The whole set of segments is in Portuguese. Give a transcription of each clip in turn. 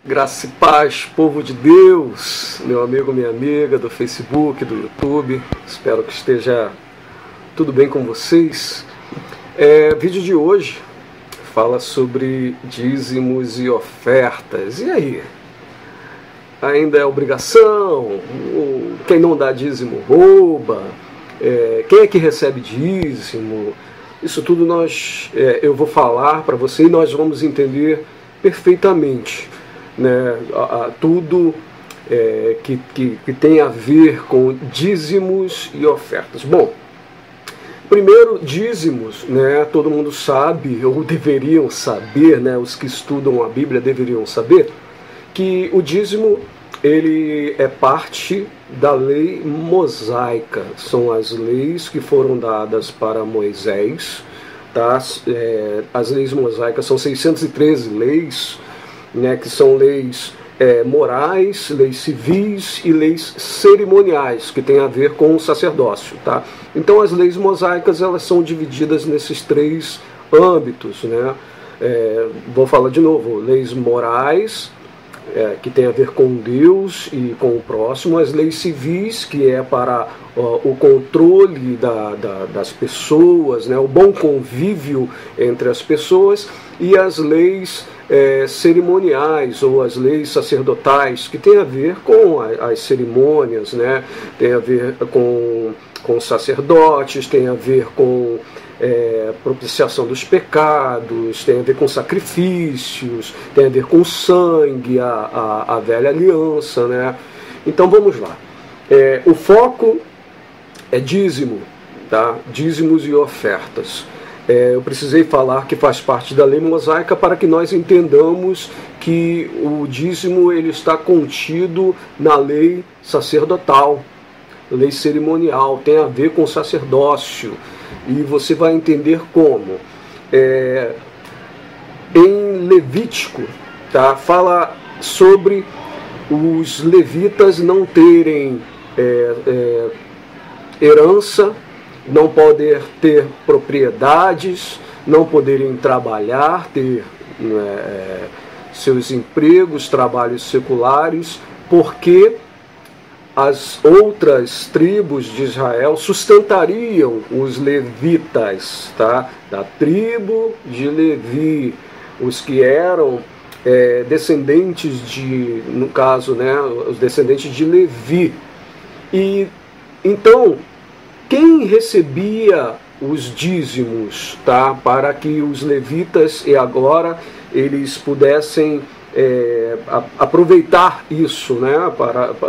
Graça e paz, povo de Deus, meu amigo, minha amiga do Facebook, do YouTube, espero que esteja tudo bem com vocês. Vídeo de hoje fala sobre dízimos e ofertas. E aí? Ainda é obrigação? Quem não dá dízimo rouba? Quem é que recebe dízimo? Isso tudo eu vou falar para você e nós vamos entender perfeitamente, né, tudo que tem a ver com dízimos e ofertas. Bom, primeiro, dízimos, né, todo mundo sabe, ou deveriam saber, né, os que estudam a Bíblia deveriam saber, que o dízimo ele é parte da lei mosaica. São as leis que foram dadas para Moisés, tá? As leis mosaicas são 613 leis, né, que são leis morais, leis civis e leis cerimoniais, que tem a ver com o sacerdócio, tá? Então as leis mosaicas elas são divididas nesses três âmbitos, né? Vou falar de novo: leis morais, que tem a ver com Deus e com o próximo; as leis civis, que é para o controle das pessoas, né, o bom convívio entre as pessoas; e as leis cerimoniais, ou as leis sacerdotais, que tem a ver com as cerimônias, né, tem a ver com sacerdotes, tem a ver com propiciação dos pecados, tem a ver com sacrifícios, tem a ver com sangue, a velha aliança, né? Então vamos lá. O foco é dízimo, tá? Dízimos e ofertas. Eu precisei falar que faz parte da lei mosaica para que nós entendamos que o dízimo ele está contido na lei sacerdotal, lei cerimonial, tem a ver com sacerdócio. E você vai entender como. Em Levítico, tá, fala sobre os levitas não terem herança, não poder ter propriedades, não poderem trabalhar, ter seus empregos, trabalhos seculares, porque as outras tribos de Israel sustentariam os levitas, tá? Da tribo de Levi, os que eram descendentes no caso, né, os descendentes de Levi. E então, quem recebia os dízimos, tá, para que os levitas e agora eles pudessem aproveitar isso, né,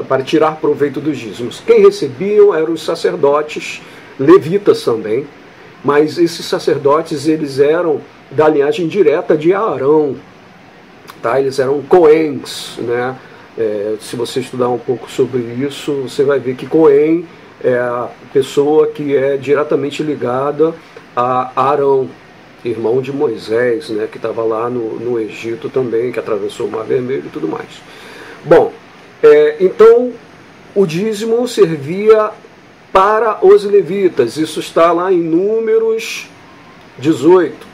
para tirar proveito dos dízimos? Quem recebiam eram os sacerdotes, levitas também, mas esses sacerdotes eles eram da linhagem direta de Arão, tá? Eles eram coens, né? Se você estudar um pouco sobre isso, você vai ver que coen é a pessoa que é diretamente ligada a Arão, irmão de Moisés, né, que estava lá no Egito também, que atravessou o Mar Vermelho e tudo mais. Bom, então o dízimo servia para os levitas, isso está lá em Números 18.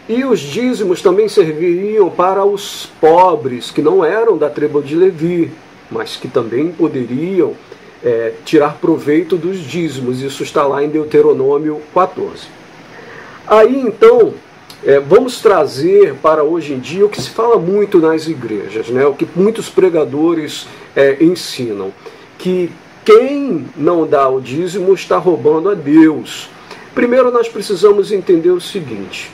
E os dízimos também serviriam para os pobres, que não eram da tribo de Levi, mas que também poderiam tirar proveito dos dízimos, isso está lá em Deuteronômio 14. Aí então, vamos trazer para hoje em dia o que se fala muito nas igrejas, né? O que muitos pregadores ensinam, que quem não dá o dízimo está roubando a Deus. Primeiro nós precisamos entender o seguinte: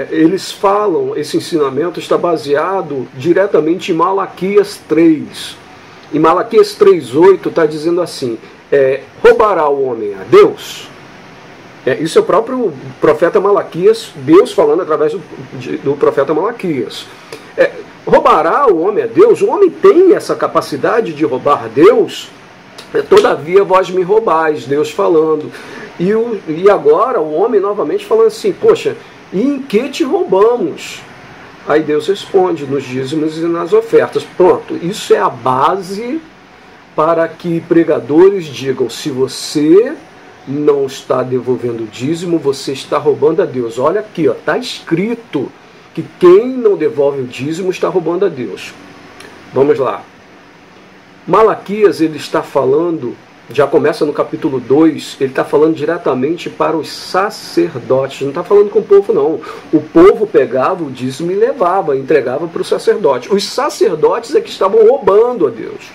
eles falam, esse ensinamento está baseado diretamente em Malaquias 3. Em Malaquias 3:8 está dizendo assim: roubará o homem a Deus? Isso é o próprio profeta Malaquias, Deus falando através do profeta Malaquias. Roubará o homem a Deus? O homem tem essa capacidade de roubar a Deus? Todavia vós me roubais, Deus falando. E agora o homem novamente falando assim: poxa, e em que te roubamos? Aí Deus responde: nos dízimos e nas ofertas. Pronto, isso é a base para que pregadores digam: se você não está devolvendo o dízimo, você está roubando a Deus. Olha aqui, está escrito que quem não devolve o dízimo está roubando a Deus. Vamos lá. Malaquias, ele está falando, já começa no capítulo 2, ele está falando diretamente para os sacerdotes, não está falando com o povo não. O povo pegava o dízimo e levava, entregava para o sacerdote. Os sacerdotes é que estavam roubando a Deus.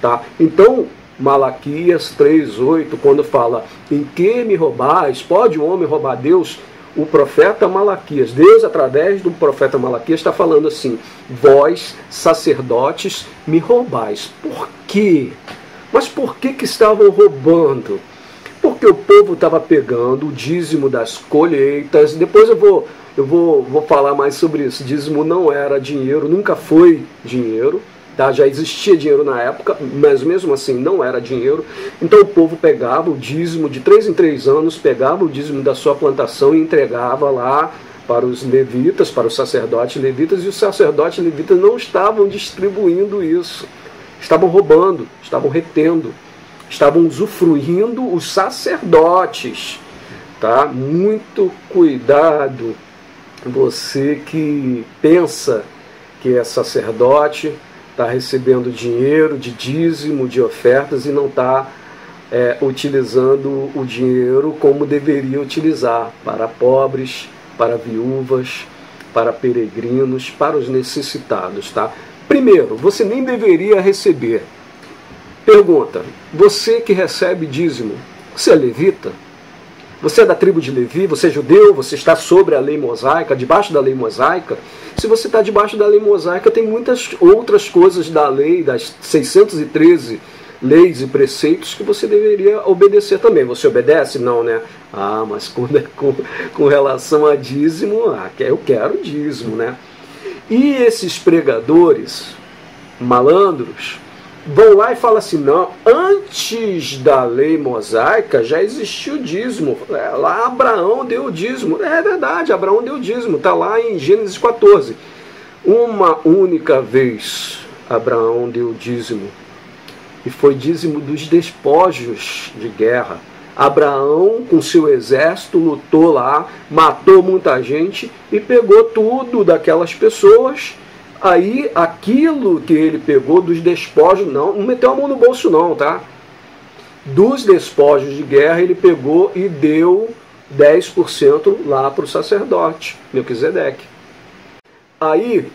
Tá? Então, Malaquias 3:8, quando fala, em que me roubais? Pode um homem roubar Deus? O profeta Malaquias, Deus através do profeta Malaquias está falando assim, vós, sacerdotes, me roubais. Por quê? Mas por que estavam roubando? Porque o povo estava pegando o dízimo das colheitas. Depois eu vou falar mais sobre isso. Dízimo não era dinheiro, nunca foi dinheiro. Tá? Já existia dinheiro na época, mas mesmo assim não era dinheiro. Então o povo pegava o dízimo de 3 em 3 anos, pegava o dízimo da sua plantação e entregava lá para os levitas, para os sacerdotes levitas, e os sacerdotes levitas não estavam distribuindo isso. Estavam roubando, estavam retendo, estavam usufruindo os sacerdotes. Tá? Muito cuidado, você que pensa que é sacerdote, está recebendo dinheiro de dízimo, de ofertas e não está utilizando o dinheiro como deveria utilizar, para pobres, para viúvas, para peregrinos, para os necessitados. Tá? Primeiro, você nem deveria receber. Pergunta, você que recebe dízimo, você é levita? Você é da tribo de Levi? Você é judeu? Você está sobre a lei mosaica, debaixo da lei mosaica? Se você está debaixo da lei mosaica, tem muitas outras coisas da lei, das 613 leis e preceitos que você deveria obedecer também. Você obedece? Não, né? Ah, mas quando é com relação a dízimo, eu quero dízimo, né? E esses pregadores malandros vão lá e falam assim, não, antes da lei mosaica já existiu o dízimo. Lá Abraão deu o dízimo. É verdade, Abraão deu o dízimo. Está lá em Gênesis 14. Uma única vez Abraão deu o dízimo. E foi dízimo dos despojos de guerra. Abraão, com seu exército, lutou lá, matou muita gente e pegou tudo daquelas pessoas. Aí, aquilo que ele pegou dos despojos, não meteu a mão no bolso não, tá? Dos despojos de guerra, ele pegou e deu 10% lá para o sacerdote, Melquisedeque. Aí,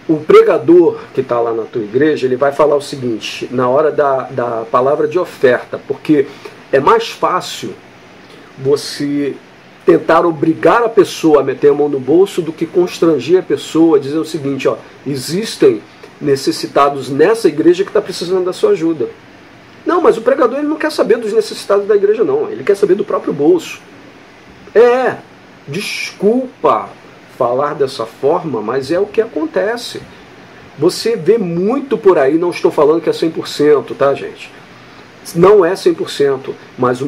o pregador que está lá na tua igreja, ele vai falar o seguinte, na hora da palavra de oferta, porque é mais fácil você tentar obrigar a pessoa a meter a mão no bolso do que constranger a pessoa, dizer o seguinte, ó, existem necessitados nessa igreja que está precisando da sua ajuda. Não, mas o pregador ele não quer saber dos necessitados da igreja não, ele quer saber do próprio bolso. Desculpa falar dessa forma, mas é o que acontece. Você vê muito por aí, não estou falando que é 100%, tá gente? Não é 100%, mas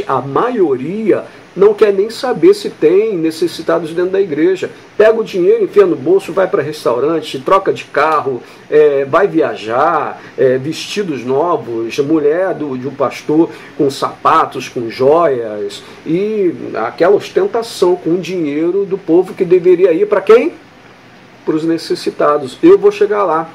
a maioria não quer nem saber se tem necessitados dentro da igreja. Pega o dinheiro, enfia no bolso, vai para restaurante, troca de carro, vai viajar, vestidos novos, mulher de um pastor com sapatos, com joias, e aquela ostentação com o dinheiro do povo que deveria ir para quem? Para os necessitados. Eu vou chegar lá.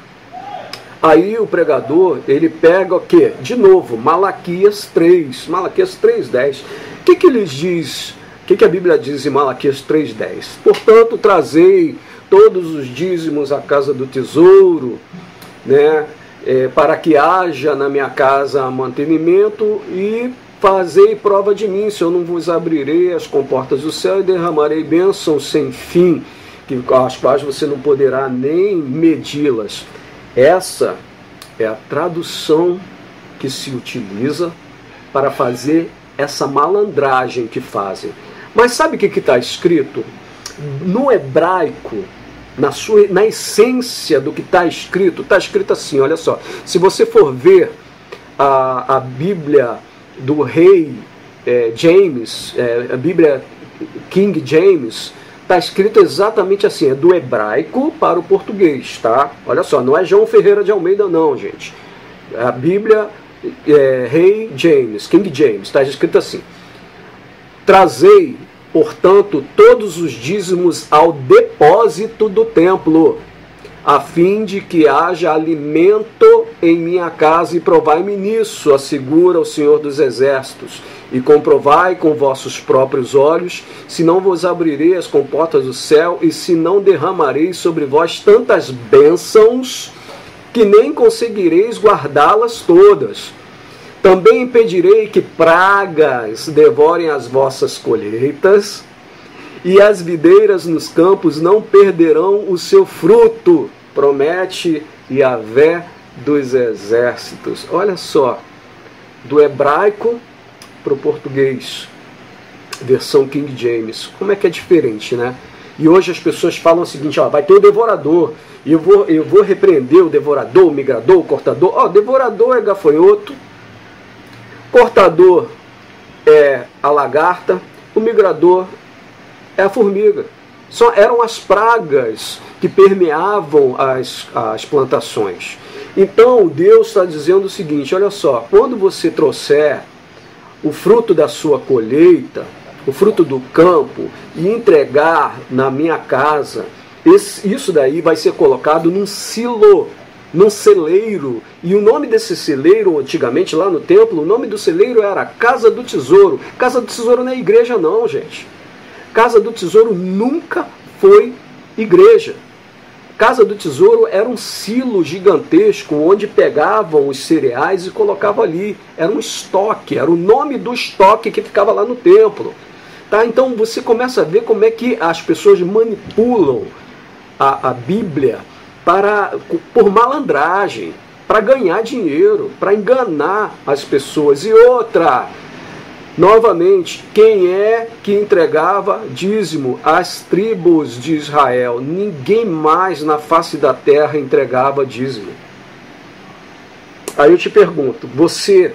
Aí o pregador, ele pega o quê? De novo, Malaquias 3, Malaquias 3:10. O que ele diz? O que a Bíblia diz em Malaquias 3:10? Portanto, trazei todos os dízimos à casa do tesouro, né, para que haja na minha casa mantenimento, e fazei prova de mim, se eu não vos abrirei as comportas do céu e derramarei bênçãos sem fim, as quais você não poderá nem medi-las. Essa é a tradução que se utiliza para fazer essa malandragem que fazem. Mas sabe o que está escrito? No hebraico, na essência do que está escrito assim, olha só. Se você for ver a Bíblia do rei James, a Bíblia King James, está escrito exatamente assim, é do hebraico para o português, tá? Olha só, não é João Ferreira de Almeida não, gente. A Bíblia Rei James, King James, está escrito assim: trazei portanto, todos os dízimos ao depósito do templo, a fim de que haja alimento em minha casa, e provai-me nisso, assegura o Senhor dos Exércitos, e comprovai com vossos próprios olhos, se não vos abrirei as comportas do céu, e se não derramarei sobre vós tantas bênçãos, que nem conseguireis guardá-las todas. Também impedirei que pragas devorem as vossas colheitas, e as videiras nos campos não perderão o seu fruto, promete Yahvé dos Exércitos. Olha só, do hebraico para o português, versão King James, como é que é diferente, né? E hoje as pessoas falam o seguinte, ó, vai ter o devorador, e eu vou repreender o devorador, o migrador, o cortador. Ó, devorador é gafanhoto, cortador é a lagarta, o migrador é a formiga. Eram as pragas que permeavam as plantações. Então Deus está dizendo o seguinte, olha só, quando você trouxer o fruto da sua colheita, o fruto do campo, e entregar na minha casa, isso daí vai ser colocado num silo, num celeiro. E o nome desse celeiro, antigamente lá no templo, o nome do celeiro era Casa do Tesouro. Casa do Tesouro não é igreja não, gente. Casa do Tesouro nunca foi igreja. Casa do Tesouro era um silo gigantesco onde pegavam os cereais e colocavam ali. Era um estoque, era o nome do estoque que ficava lá no templo. Tá? Então você começa a ver como é que as pessoas manipulam a Bíblia por malandragem, para ganhar dinheiro, para enganar as pessoas. E outra, novamente, quem é que entregava dízimo? As tribos de Israel. Ninguém mais na face da terra entregava dízimo. Aí eu te pergunto, você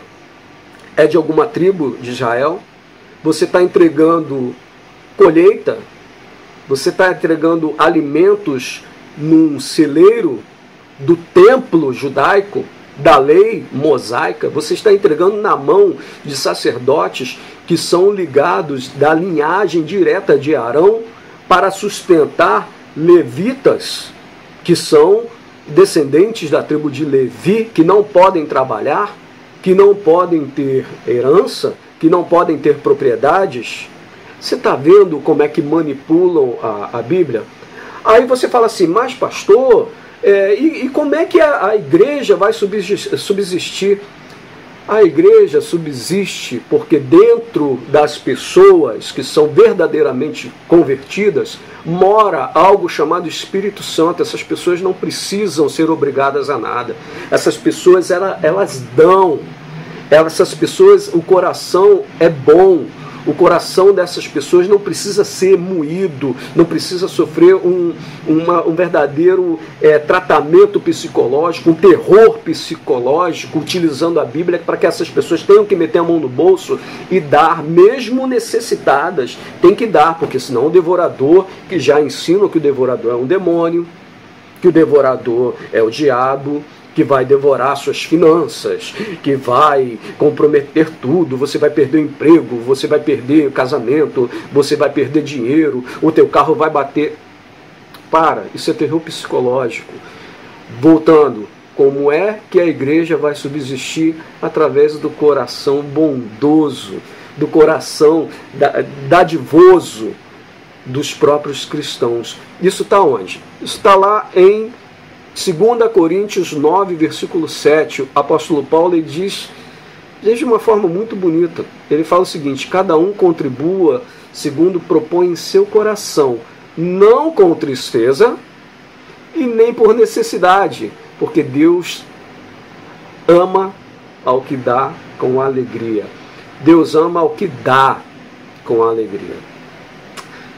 é de alguma tribo de Israel? Você está entregando colheita? Você está entregando alimentos num celeiro do templo judaico, da lei mosaica? Você está entregando na mão de sacerdotes que são ligados da linhagem direta de Arão para sustentar levitas, que são descendentes da tribo de Levi, que não podem trabalhar, que não podem ter herança, que não podem ter propriedades? Você está vendo como é que manipulam a Bíblia? Aí você fala assim, mas pastor, e como é que a igreja vai subsistir? A igreja subsiste porque dentro das pessoas que são verdadeiramente convertidas, mora algo chamado Espírito Santo. Essas pessoas não precisam ser obrigadas a nada. Essas pessoas, elas dão. Essas pessoas, o coração é bom. O coração dessas pessoas não precisa ser moído, não precisa sofrer um verdadeiro tratamento psicológico, um terror psicológico, utilizando a Bíblia para que essas pessoas tenham que meter a mão no bolso e dar, mesmo necessitadas, tem que dar, porque senão o devorador, que já ensina que o devorador é um demônio, que o devorador é o diabo, que vai devorar suas finanças, que vai comprometer tudo, você vai perder o emprego, você vai perder o casamento, você vai perder dinheiro, o teu carro vai bater. Isso é terror psicológico. Voltando, como é que a igreja vai subsistir? Através do coração bondoso, do coração dadivoso dos próprios cristãos. Isso está onde? Isso está lá em 2 Coríntios 9, versículo 7, o apóstolo Paulo ele diz de uma forma muito bonita. Ele fala o seguinte: cada um contribua segundo propõe em seu coração, não com tristeza e nem por necessidade, porque Deus ama ao que dá com alegria. Deus ama ao que dá com alegria.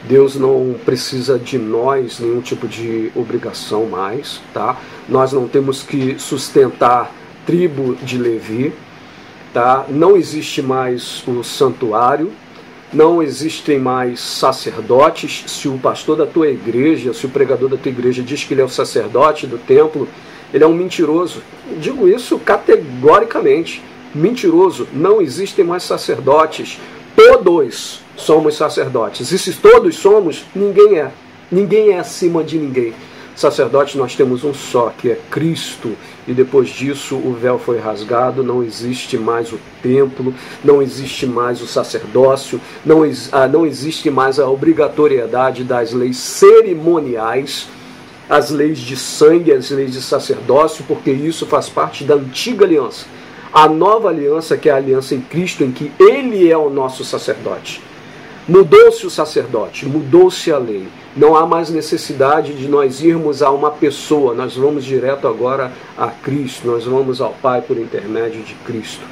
Deus não precisa de nós nenhum tipo de obrigação mais, tá? Nós não temos que sustentar tribo de Levi, tá? Não existe mais o santuário, não existem mais sacerdotes. Se o pastor da tua igreja, se o pregador da tua igreja diz que ele é o sacerdote do templo, ele é um mentiroso. Eu digo isso categoricamente. Mentiroso. Não existem mais sacerdotes. Todos somos sacerdotes. E se todos somos, ninguém é. Ninguém é acima de ninguém. Sacerdote nós temos um só, que é Cristo. E depois disso o véu foi rasgado, não existe mais o templo, não existe mais o sacerdócio, não existe mais a obrigatoriedade das leis cerimoniais, as leis de sangue, as leis de sacerdócio, porque isso faz parte da antiga aliança. A nova aliança, que é a aliança em Cristo, em que Ele é o nosso sacerdote. Mudou-se o sacerdote, mudou-se a lei. Não há mais necessidade de nós irmos a uma pessoa. Nós vamos direto agora a Cristo. Nós vamos ao Pai por intermédio de Cristo.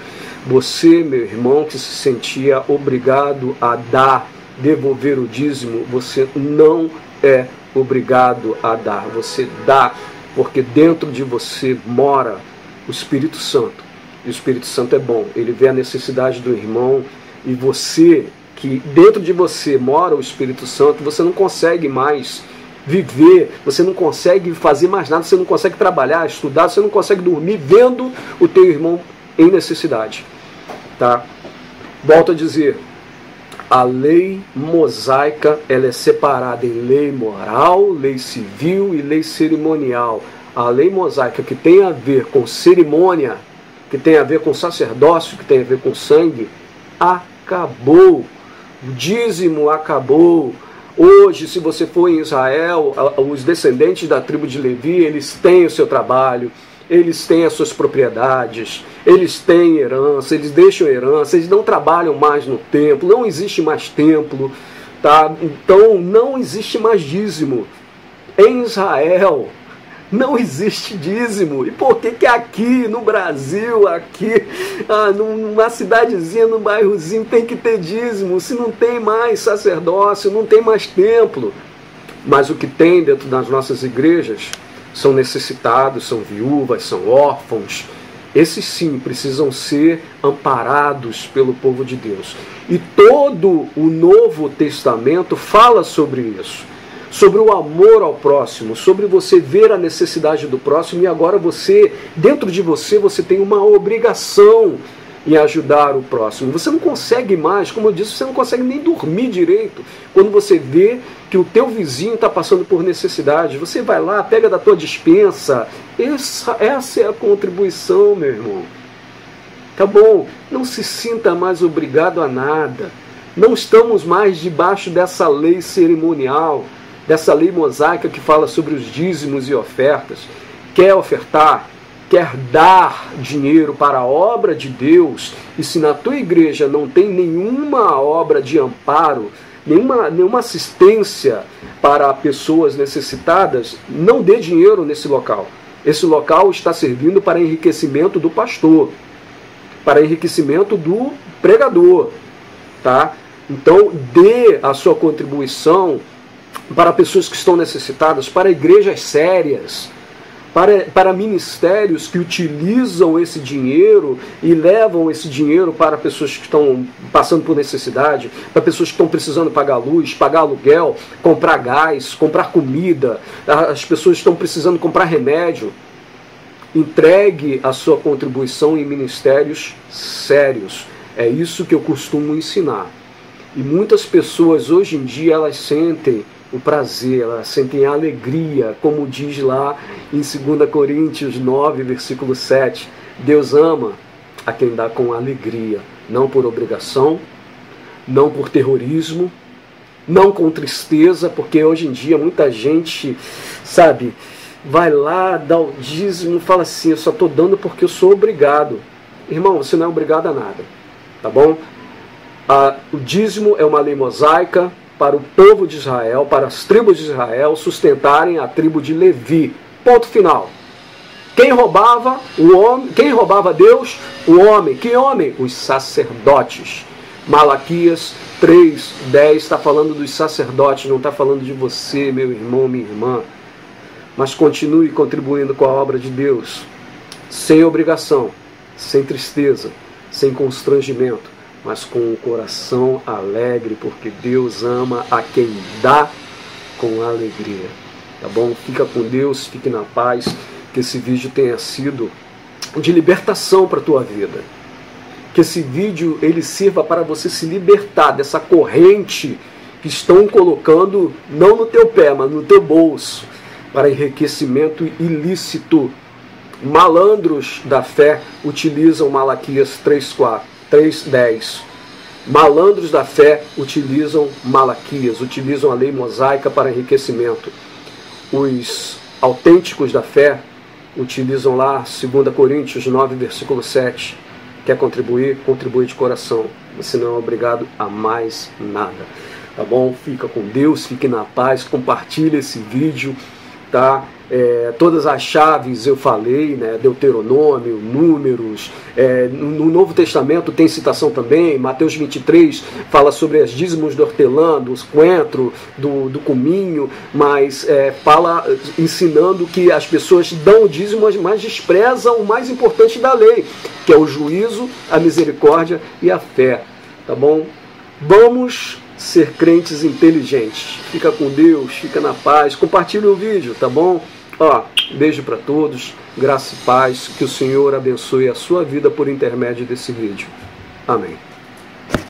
Você, meu irmão, que se sentia obrigado a dar, devolver o dízimo, você não é obrigado a dar. Você dá porque dentro de você mora o Espírito Santo. E o Espírito Santo é bom. Ele vê a necessidade do irmão e você, que dentro de você mora o Espírito Santo, você não consegue mais viver, você não consegue fazer mais nada, você não consegue trabalhar, estudar, você não consegue dormir vendo o teu irmão em necessidade. Tá? Volto a dizer, a lei mosaica ela é separada em lei moral, lei civil e lei cerimonial. A lei mosaica que tem a ver com cerimônia, que tem a ver com sacerdócio, que tem a ver com sangue, acabou. O dízimo acabou. Hoje, se você for em Israel, os descendentes da tribo de Levi, eles têm o seu trabalho, eles têm as suas propriedades, eles têm herança, eles deixam herança, eles não trabalham mais no templo, não existe mais templo, tá? Então não existe mais dízimo. Em Israel não existe dízimo. E por que aqui no Brasil, aqui numa cidadezinha, num bairrozinho, tem que ter dízimo? Se não tem mais sacerdócio, não tem mais templo. Mas o que tem dentro das nossas igrejas são necessitados, são viúvas, são órfãos. Esses sim precisam ser amparados pelo povo de Deus. E todo o Novo Testamento fala sobre isso. Sobre o amor ao próximo, sobre você ver a necessidade do próximo, e agora você, dentro de você, você tem uma obrigação em ajudar o próximo. Você não consegue mais, como eu disse, você não consegue nem dormir direito quando você vê que o teu vizinho está passando por necessidade. Você vai lá, pega da tua despensa. Essa é a contribuição, meu irmão. Tá bom? Não se sinta mais obrigado a nada. Não estamos mais debaixo dessa lei cerimonial, dessa lei mosaica que fala sobre os dízimos e ofertas. Quer ofertar, quer dar dinheiro para a obra de Deus, e se na tua igreja não tem nenhuma obra de amparo, nenhuma assistência para pessoas necessitadas, não dê dinheiro nesse local. Esse local está servindo para enriquecimento do pastor, para enriquecimento do pregador, tá? Então dê a sua contribuição para pessoas que estão necessitadas, para igrejas sérias, para ministérios que utilizam esse dinheiro e levam esse dinheiro para pessoas que estão passando por necessidade, para pessoas que estão precisando pagar luz, pagar aluguel, comprar gás, comprar comida, as pessoas estão precisando comprar remédio. Entregue a sua contribuição em ministérios sérios. É isso que eu costumo ensinar. E muitas pessoas hoje em dia elas sentem o prazer, elas sentem a alegria, como diz lá em 2 Coríntios 9, versículo 7. Deus ama a quem dá com alegria, não por obrigação, não por terrorismo, não com tristeza, porque hoje em dia muita gente, sabe, vai lá, dá o dízimo e fala assim, eu só estou dando porque eu sou obrigado. Irmão, você não é obrigado a nada, tá bom? O dízimo é uma lei mosaica para o povo de Israel, para as tribos de Israel sustentarem a tribo de Levi. Ponto final. Quem roubava? O homem. Quem roubava Deus? O homem. Que homem? Os sacerdotes. Malaquias 3:10 está falando dos sacerdotes, não está falando de você, meu irmão, minha irmã. Mas continue contribuindo com a obra de Deus, sem obrigação, sem tristeza, sem constrangimento, mas com o coração alegre, porque Deus ama a quem dá com alegria. Tá bom? Fica com Deus, fique na paz, que esse vídeo tenha sido de libertação para a tua vida. que esse vídeo ele sirva para você se libertar dessa corrente que estão colocando não no teu pé, mas no teu bolso, para enriquecimento ilícito. Malandros da fé utilizam Malaquias 3:10. Malandros da fé utilizam Malaquias, utilizam a lei mosaica para enriquecimento. Os autênticos da fé utilizam lá 2 Coríntios 9, versículo 7. Quer contribuir? Contribui de coração. Você não é obrigado a mais nada. Tá bom? Fica com Deus, fique na paz, compartilhe esse vídeo, tá? Todas as chaves eu falei, né? Deuteronômio, Números, no Novo Testamento tem citação também. Mateus 23 fala sobre as dízimos do hortelã, do coentro, do cominho, mas fala ensinando que as pessoas dão o dízimo, mas desprezam o mais importante da lei, que é o juízo, a misericórdia e a fé. Tá bom? Vamos ser crentes inteligentes. Fica com Deus, fica na paz. Compartilhe o vídeo, tá bom? Beijo para todos, graça e paz, que o Senhor abençoe a sua vida por intermédio desse vídeo. Amém.